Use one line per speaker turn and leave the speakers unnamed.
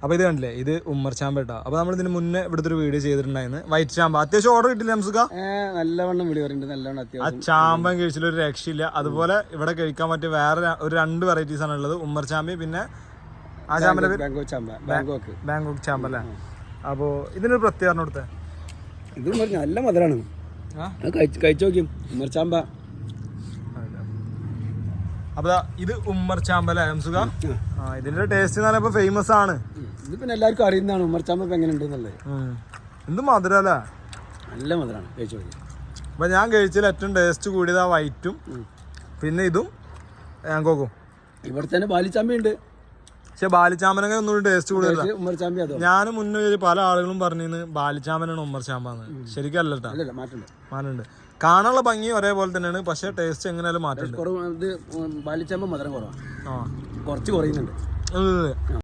അപ്പോൾ ഇത് കണ്ടില്ലേ, ഇത് ഉമ്മർ ചാമ്പ കേട്ടോ. അപ്പോൾ നമ്മൾ ഇതിന് മുന്നേ ഇവിടുത്തെ ഒരു വീഡിയോ ചെയ്തിട്ടുണ്ടായിരുന്നു. വൈറ്റ് ചാമ്പ അത്യാവശ്യം ഓർഡർ കിട്ടില്ല നമുക്ക്.
നല്ലവണ്ണം വിളി പറയുന്നുണ്ട്, നല്ലവണ്ണം
ആ
അത്യാവശ്യം.
ചാമ്പൻ കഴിച്ചിട്ട് ഒരു രക്ഷയില്ല. അതുപോലെ ഇവിടെ കഴിക്കാൻ പറ്റിയ വേറെ ഒരു 2 വെറൈറ്റീസ് ആണ് ഉള്ളത്, ഉമ്മർ ചാമ്പയും പിന്നെ ആ ചാമ്പന്റെ പേര് ബാങ്കോക്ക് ചാമ്പ അല്ലേ. അപ്പോൾ ഇതിനൊരു പ്രത്യേകത കൊടുത്തേ,
ഇത് നല്ല മധുരമാണ്, കഴിച്ചു നോക്കിയും ഉമ്മർ ചാമ്പ.
അപ്പൊ ഇത് ഉമ്മർ ചാമ്പ അല്ലേ സുഖ. ഇതിന്റെ ടേസ്റ്റ് നല്ല ഫേമസ് ആണ്.
ഇത് പിന്നെ എല്ലാവർക്കും അറിയുന്നതാണ് ഉമ്മർ ചാമ്പ ഇപ്പൊ എങ്ങനെ ഉണ്ടെന്നുള്ളത്.
എന്ത് മധുരം അല്ലേ,
നല്ല മധുരമാണ്, കഴിച്ചു നോക്കി.
അപ്പൊ ഞാൻ കഴിച്ചതിൽ ഏറ്റവും ടേസ്റ്റ് കൂടിയത് ആ വൈറ്റും പിന്നെ ഇതും ബാങ്കോക്കും.
ഇവിടെ തന്നെ ബാലിച്ചാമ്പയുണ്ട്,
പക്ഷെ ബാലിച്ചാമ്പനൊക്കെ ഒന്നുകൂടി ടേസ്റ്റ് കൂടുതലാണ്.
ഉമ്മർ ചാമ്പ അതോ
ഞാൻ മുന്നേ പല ആളുകളും പറഞ്ഞിരുന്നു ബാലിച്ചാമ്പനാണ് ഉമ്മർ ചാമ്പാന്ന്. ശരിക്കും അല്ലട്ടാ, മാറ്റുണ്ട്. കാണാനുള്ള ഭംഗി ഒരേപോലെ തന്നെയാണ്, പക്ഷെ ടേസ്റ്റ് എങ്ങനെയാലും മാറ്റുണ്ട്.
ബാലിച്ചാമ്പ മധുരം കുറവാണ്, കുറച്ച് കുറയുന്നുണ്ട്.